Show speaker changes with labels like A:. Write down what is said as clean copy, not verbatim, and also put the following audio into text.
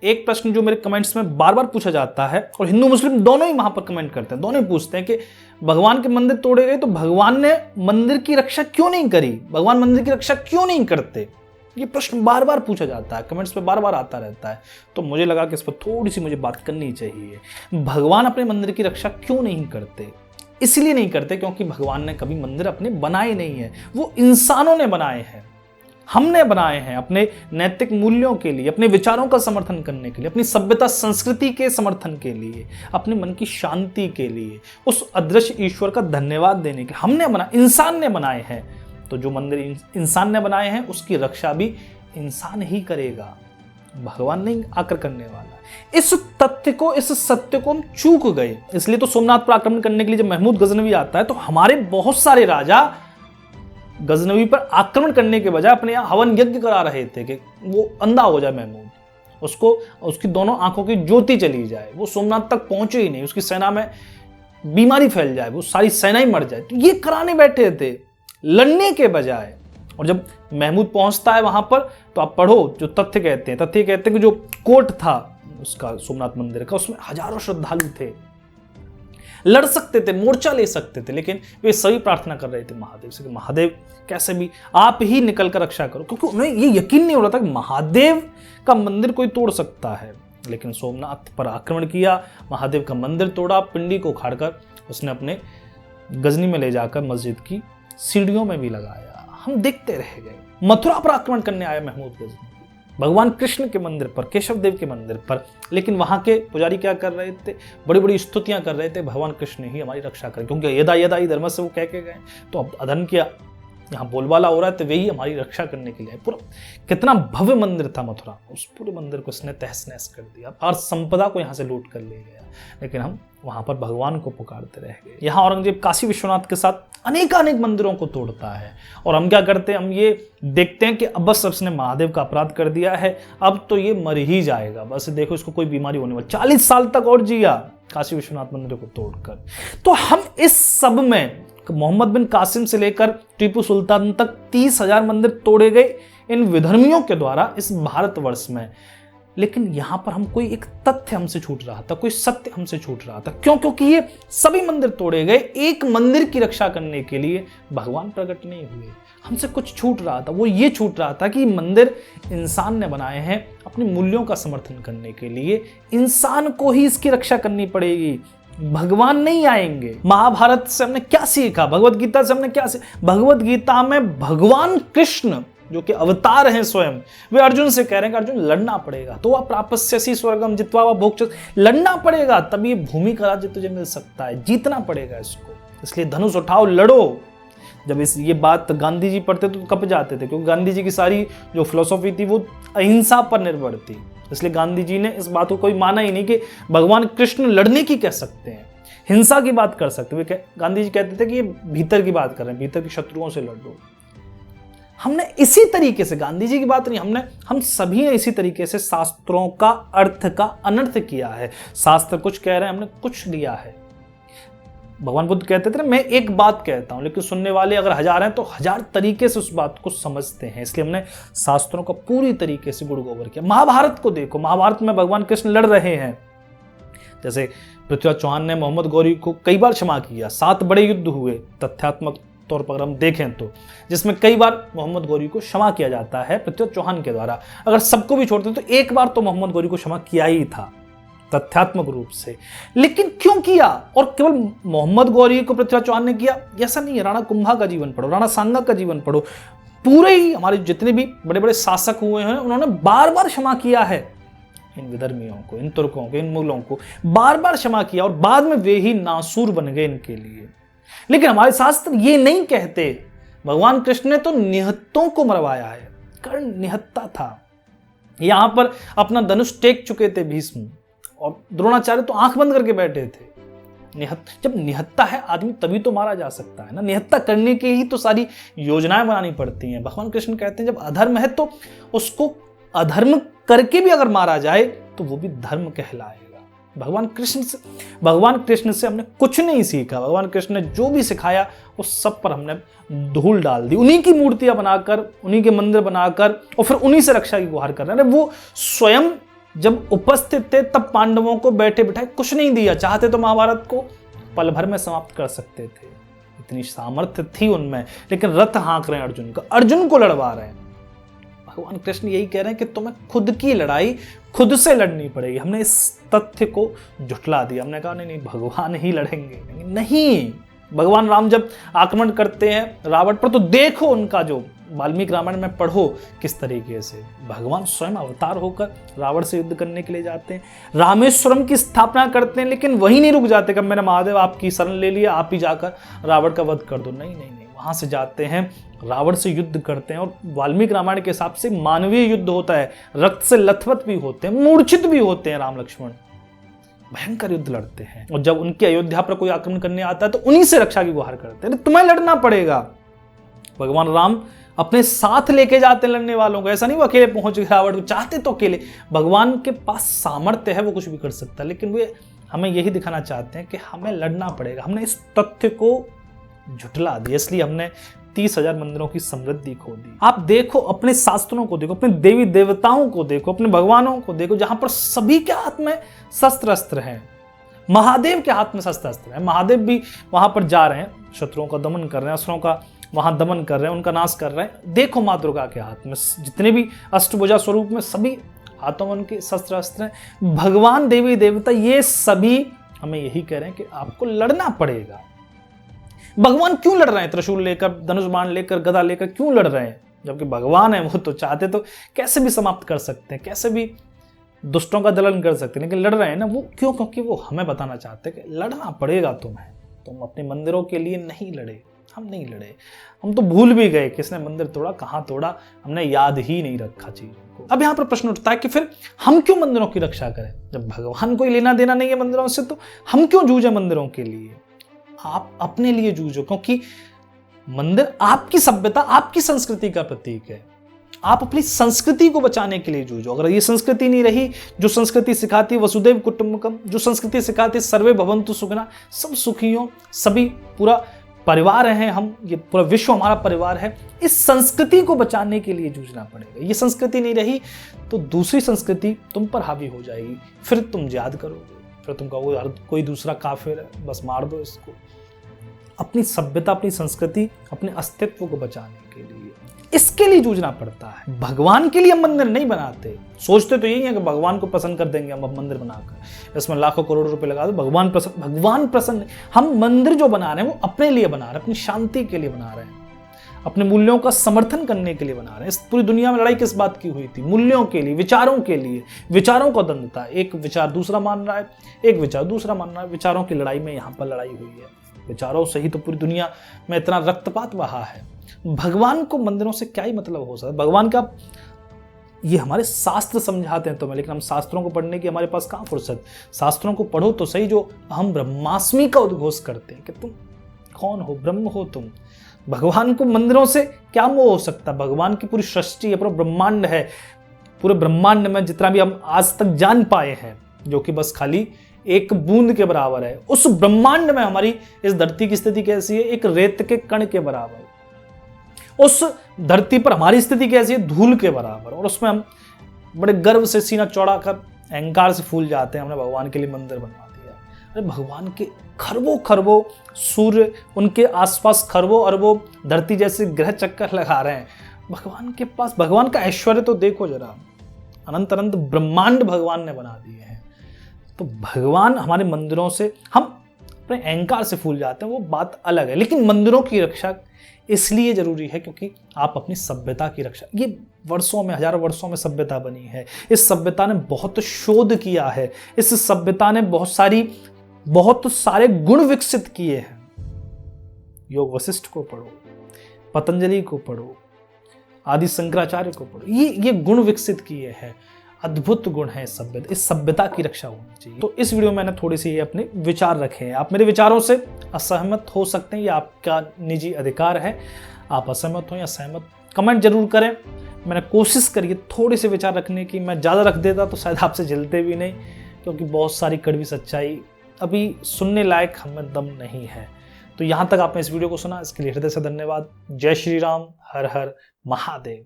A: एक प्रश्न जो मेरे कमेंट्स में बार बार पूछा जाता है, और हिंदू मुस्लिम दोनों ही वहां पर कमेंट करते हैं, दोनों ही पूछते हैं कि भगवान के मंदिर तोड़े गए तो भगवान ने मंदिर की रक्षा क्यों नहीं करी, भगवान मंदिर की रक्षा क्यों नहीं करते। ये प्रश्न बार बार पूछा जाता है, कमेंट्स पे बार बार आता रहता है। तो मुझे लगा कि इस पर थोड़ी सी मुझे बात करनी चाहिए। भगवान अपने मंदिर की रक्षा क्यों नहीं करते? इसलिए नहीं करते क्योंकि भगवान ने कभी मंदिर अपने बनाए नहीं है, वो इंसानों ने बनाए हैं, हमने बनाए हैं अपने नैतिक मूल्यों के लिए, अपने विचारों का समर्थन करने के लिए, अपनी सभ्यता संस्कृति के समर्थन के लिए, अपने मन की शांति के लिए, उस अदृश्य ईश्वर का धन्यवाद देने के लिए हमने इंसान ने बनाए हैं। तो जो मंदिर इंसान ने बनाए हैं उसकी रक्षा भी इंसान ही करेगा, भगवान नहीं आकर करने वाला। इस तथ्य को, इस सत्य को हम चूक गए। इसलिए तो सोमनाथ पर आक्रमण करने के लिए जब महमूद गजनवी आता है तो हमारे बहुत सारे राजा गजनवी पर आक्रमण करने के बजाय अपने यहाँ हवन यज्ञ करा रहे थे कि वो अंधा हो जाए महमूद, उसको उसकी दोनों आंखों की ज्योति चली जाए, वो सोमनाथ तक पहुंचे ही नहीं, उसकी सेना में बीमारी फैल जाए, वो सारी सेना ही मर जाए। तो ये कराने बैठे थे लड़ने के बजाय। और जब महमूद पहुंचता है वहां पर तो आप पढ़ो जो तथ्य कहते हैं कि जो कोर्ट था उसका सोमनाथ मंदिर का, उसमें हजारों श्रद्धालु थे, लड़ सकते थे, मोर्चा ले सकते थे, लेकिन वे सभी प्रार्थना कर रहे थे महादेव से कि महादेव कैसे भी आप ही निकल कर रक्षा करो, क्योंकि उन्हें ये यकीन नहीं हो रहा था कि महादेव का मंदिर कोई तोड़ सकता है। लेकिन सोमनाथ पर आक्रमण किया, महादेव का मंदिर तोड़ा, पिंडी को उखाड़कर उसने अपने गजनी में ले जाकर मस्जिद की सीढ़ियों में भी लगाया। हम देखते रह गए। मथुरा पर आक्रमण करने आया महमूद गजनी, भगवान कृष्ण के मंदिर पर, केशव देव के मंदिर पर, लेकिन वहां के पुजारी क्या कर रहे थे? बड़ी बड़ी स्तुतियां कर रहे थे, भगवान कृष्ण ही हमारी रक्षा करें, क्योंकि यदा यदा ही धर्म से वो कह के गए। तो अब अधर्म किया, यहाँ बोलबाला हो रहा है, तो वही हमारी रक्षा करने के लिए पूरा कितना भव्य मंदिर था मथुरा, उस पूरे मंदिर को उसने तहस नहस कर दिया और संपदा को यहाँ से लूट कर ले गया। लेकिन हम वहां पर भगवान को पुकारते रह गए। यहाँ औरंगजेब काशी विश्वनाथ के साथ अनेक मंदिरों को तोड़ता है, और हम क्या करते हैं? हम ये देखते हैं कि अब बस उसने महादेव का अपराध कर दिया है, अब तो ये मर ही जाएगा, बस देखो इसको कोई बीमारी होने वाली। 40 साल तक और जिया काशी विश्वनाथ मंदिर को तोड़कर। तो हम इस सब में मोहम्मद बिन कासिम से लेकर टीपू सुल्तान तक 30,000 मंदिर तोड़े गए इन विधर्मियों के द्वारा इस भारतवर्ष में। लेकिन यहां पर हम कोई एक तथ्य हमसे छूट रहा था, कोई सत्य हमसे छूट रहा था। क्यों? क्योंकि ये सभी मंदिर तोड़े गए, एक मंदिर की रक्षा करने के लिए भगवान प्रकट नहीं हुए। हमसे कुछ छूट रहा था, वो ये छूट रहा था कि मंदिर इंसान ने बनाए हैं अपने मूल्यों का समर्थन करने के लिए, इंसान को ही इसकी रक्षा करनी पड़ेगी, भगवान नहीं आएंगे। महाभारत से हमने क्या सीखा? भगवत गीता से हमने क्या सीखा? भगवत गीता में भगवान कृष्ण जो कि अवतार हैं स्वयं, वे अर्जुन से कह रहे हैं कि अर्जुन लड़ना पड़ेगा, तो वह प्रापस्यसि स्वर्गम जित्वा वा भोक्ष्यसि, लड़ना पड़ेगा तब ये भूमि का राज्य तुझे मिल सकता है, जीतना पड़ेगा इसको, इसलिए धनुष उठाओ, लड़ो। जब ये बात गांधी जी पढ़ते तो कप जाते थे, क्योंकि गांधी जी की सारी जो फिलोसॉफी थी वो अहिंसा पर निर्भर थी। इसलिए गांधी जी ने इस बात को कोई माना ही नहीं कि भगवान कृष्ण लड़ने की कह सकते हैं, हिंसा की बात कर सकते हैं। गांधी जी कहते थे कि ये भीतर की बात कर रहे हैं, भीतर के शत्रुओं से लड़ो। हमने इसी तरीके से, गांधी जी की बात नहीं, हम सभी ने इसी तरीके से शास्त्रों का अर्थ का अनर्थ किया है। शास्त्र कुछ कह रहे हैं, हमने कुछ लिया है। भगवान बुद्ध कहते थे, मैं एक बात कहता हूं लेकिन सुनने वाले अगर 1000 हैं तो 1000 तरीके से उस बात को समझते हैं। इसलिए हमने शास्त्रों का पूरी तरीके से गुड़ गोबर किया। महाभारत को देखो, महाभारत में भगवान कृष्ण लड़ रहे हैं। जैसे पृथ्वीराज चौहान ने मोहम्मद गौरी को कई बार क्षमा किया, 7 बड़े युद्ध हुए तथ्यात्मक तौर पर हम देखें तो, जिसमें कई बार मोहम्मद गौरी को क्षमा किया जाता है पृथ्वीराज चौहान के द्वारा। अगर सबको भी छोड़ते तो एक बार तो मोहम्मद गौरी को क्षमा किया ही था तथ्यात्मक रूप से। लेकिन क्यों किया? और केवल मोहम्मद गौरी को पृथ्वीराज चौहान ने किया ऐसा नहीं है। राणा कुंभा का जीवन पढ़ो, राणा सांगा का जीवन पढ़ो, पूरे ही हमारे जितने भी बड़े बड़े शासक हुए हैं उन्होंने बार बार क्षमा किया है इन विधर्मियों को, इन तुर्कों को, इन मुगलों को बार बार क्षमा किया, और बाद में वे ही नासूर बन गए इनके लिए। लेकिन हमारे शास्त्र ये नहीं कहते। भगवान कृष्ण ने तो निहत्तों को मरवाया है, कर्ण निहत्ता था। यहां पर अपना धनुष टेक चुके थे भीष्म, और द्रोणाचार्य तो आंख बंद करके बैठे थे। जब निहत्ता है आदमी तभी तो मारा जा सकता है ना, निहत्ता करने के ही तो सारी योजनाएं बनानी पड़ती हैं। भगवान कृष्ण कहते हैं जब अधर्म है तो उसको अधर्म करके भी अगर मारा जाए तो वो भी धर्म कहलाएगा। भगवान कृष्ण से हमने कुछ नहीं सीखा। भगवान कृष्ण ने जो भी सिखाया उस सब पर हमने धूल डाल दी, उन्हीं की मूर्तियां बनाकर, उन्हीं के मंदिर बनाकर, और फिर उन्हीं से रक्षा की गुहार कर रहे हैं। वो स्वयं जब उपस्थित थे तब पांडवों को बैठे बिठाए कुछ नहीं दिया। चाहते तो महाभारत को पल भर में समाप्त कर सकते थे, इतनी सामर्थ्य थी उनमें, लेकिन रथ हाँक रहे हैं अर्जुन का, अर्जुन को लड़वा रहे हैं। भगवान कृष्ण यही कह रहे हैं कि तुम्हें खुद की लड़ाई खुद से लड़नी पड़ेगी। हमने इस तथ्य को झुठला दिया, हमने कहा नहीं भगवान ही लड़ेंगे, नहीं। भगवान राम जब आक्रमण करते हैं रावण पर, तो देखो उनका जो वाल्मीकि रामायण में पढ़ो किस तरीके से भगवान स्वयं अवतार होकर रावण से युद्ध करने के लिए जाते हैं, रामेश्वरम की स्थापना करते हैं, लेकिन वहीं नहीं रुक जाते कि मैंने महादेव आपकी शरण ले लिया, आप ही जाकर रावण का वध कर दो। नहीं, वहां से जाते हैं, रावण से युद्ध करते हैं। और वाल्मीकि रामायण के हिसाब से मानवीय युद्ध होता है, रक्त से लथपथ भी होते हैं, मूर्छित भी होते हैं राम लक्ष्मण, भयंकर युद्ध लड़ते हैं। और जब उनकी अयोध्या पर कोई आक्रमण करने आता है तो उन्हीं से रक्षा की गुहार करते हैं, तुम्हें लड़ना पड़ेगा। भगवान राम अपने साथ लेके जाते लड़ने वालों को, ऐसा नहीं वो अकेले पहुंच गए रावण को, चाहते तो अकेले। भगवान के पास सामर्थ्य है, वो कुछ भी कर सकता है, लेकिन वे हमें यही दिखाना चाहते हैं कि हमें लड़ना पड़ेगा। हमने इस तथ्य को झुठला दिया, इसलिए हमने 30,000 मंदिरों की समृद्धि खो दी। आप देखो, अपने शास्त्रों को देखो, अपने देवी देवताओं को देखो, अपने भगवानों को देखो, जहां पर सभी के हाथ में शस्त्र अस्त्र हैं। महादेव के हाथ में शस्त्र अस्त्र है, महादेव भी वहां पर जा रहे हैं, शत्रुओं का दमन कर रहे हैं, असुरों का वहां दमन कर रहे हैं, उनका नाश कर रहे हैं। देखो माँ दुर्गा के हाथ में जितने भी अष्टभुजा स्वरूप में सभी हाथों में उनके शस्त्र अस्त्र हैं। भगवान देवी देवता ये सभी हमें यही कह रहे हैं कि आपको लड़ना पड़ेगा। भगवान क्यों लड़ रहे हैं? त्रिशूल लेकर, धनुष बाण लेकर, गदा लेकर क्यों लड़ रहे हैं? जबकि भगवान है, वो तो चाहते तो कैसे भी समाप्त कर सकते हैं, कैसे भी दुष्टों का दलन कर सकते हैं, लेकिन लड़ रहे हैं ना। वो क्यों? क्योंकि वो हमें बताना चाहते हैं कि लड़ना पड़ेगा तुम्हें। तुम अपने मंदिरों के लिए नहीं लड़े, हम नहीं लड़े, हम तो भूल भी गए किसने मंदिर तोड़ा, कहां तोड़ा, हमने याद ही नहीं रखा चीजों को। अब यहां पर प्रश्न उठता है कि फिर हम क्यों मंदिरों की रक्षा करें? जब भगवान को लेना देना नहीं है मंदिरों से, तो हम क्यों जूझे मंदिरों के लिए? आप अपने लिए जूझो, क्योंकि मंदिर आपकी सभ्यता, आपकी संस्कृति का प्रतीक है। आप अपनी संस्कृति को बचाने के लिए जूझो। अगर ये संस्कृति नहीं रही, जो संस्कृति सिखाती है वसुदेव कुटुंबकम, जो संस्कृति सिखाती है सर्वे भवन्तु सुखिनः, सब सुखी हो, सभी पूरा परिवार हैं हम, ये पूरा विश्व हमारा परिवार है, इस संस्कृति को बचाने के लिए जूझना पड़ेगा। ये संस्कृति नहीं रही तो दूसरी संस्कृति तुम पर हावी हो जाएगी, फिर तुम याद करोगे, फिर तुम कहोगे कोई दूसरा काफिर है, बस मार दो इसको। अपनी सभ्यता, अपनी संस्कृति, अपने अस्तित्व को बचाने के लिए इसके लिए जूझना पड़ता है। भगवान के लिए हम मंदिर नहीं बनाते। सोचते तो यही है कि भगवान को पसंद कर देंगे हम अब मंदिर बनाकर, इसमें लाखों करोड़ों रुपए लगा दो, भगवान प्रसन्न। हम मंदिर जो बना रहे हैं वो अपने लिए बना रहे हैं, अपनी शांति के लिए बना रहे हैं, अपने मूल्यों का समर्थन करने के लिए बना रहे हैं। इस पूरी दुनिया में लड़ाई किस बात की हुई थी? मूल्यों के लिए, विचारों के लिए। विचारों का द्वंद था, एक विचार दूसरा मान रहा है, एक विचार दूसरा मान रहा है। विचारों की लड़ाई में यहाँ पर लड़ाई हुई है। विचारों से ही तो पूरी दुनिया में इतना रक्तपात बहा है। भगवान को मंदिरों से क्या ही मतलब हो सकता है? भगवान का ये हमारे शास्त्र समझाते हैं तुम्हें, लेकिन हम शास्त्रों को पढ़ने की हमारे पास कहाँ फुर्सत? शास्त्रों को पढ़ो तो सही, जो हम ब्रह्मास्मि का उद्घोष करते हैं कि तुम कौन हो, ब्रह्म हो तुम। भगवान को मंदिरों से क्या मोह हो सकता? भगवान की पूरी सृष्टि है, पूरा ब्रह्मांड है। पूरे ब्रह्मांड में जितना भी हम आज तक जान पाए हैं, जो कि बस खाली एक बूंद के बराबर है, उस ब्रह्मांड में हमारी इस धरती की स्थिति कैसी है? एक रेत के कण के बराबर। उस धरती पर हमारी स्थिति कैसी है? धूल के बराबर। और उसमें हम बड़े गर्व से सीना चौड़ा कर अहंकार से फूल जाते हैं, हमने भगवान के लिए मंदिर बनवा दिया। अरे भगवान के खरबों खरबों सूर्य, उनके आसपास खरबों अरबों धरती जैसे ग्रह चक्कर लगा रहे हैं। भगवान के पास, भगवान का ऐश्वर्य तो देखो जरा, अनंत अनंत ब्रह्मांड भगवान ने बना दिए हैं। तो भगवान हमारे मंदिरों से, हम अपने अहंकार से फूल जाते हैं, वो बात अलग है। लेकिन मंदिरों की रक्षा इसलिए जरूरी है क्योंकि आप अपनी सभ्यता की रक्षा, ये वर्षों में, हजारों वर्षों में सभ्यता बनी है। इस सभ्यता ने बहुत शोध किया है, इस सभ्यता ने बहुत सारे गुण विकसित किए हैं। योग वशिष्ठ को पढ़ो, पतंजलि को पढ़ो, आदि शंकराचार्य को पढ़ो, ये गुण विकसित किए हैं। अद्भुत गुण है इस सभ्यता की रक्षा होनी चाहिए। तो इस वीडियो में मैंने थोड़ी सी अपने विचार रखे हैं। आप मेरे विचारों से असहमत हो सकते हैं, ये आपका निजी अधिकार है। आप असहमत हो या सहमत, कमेंट जरूर करें। मैंने कोशिश करी है थोड़े से विचार रखने की, मैं ज़्यादा रख देता तो शायद आपसे जलते भी नहीं, क्योंकि बहुत सारी कड़वी सच्चाई अभी सुनने लायक हमें दम नहीं है। तो यहाँ तक आपने इस वीडियो को सुना, इसके लिए हृदय से धन्यवाद। जय श्री राम, हर हर महादेव।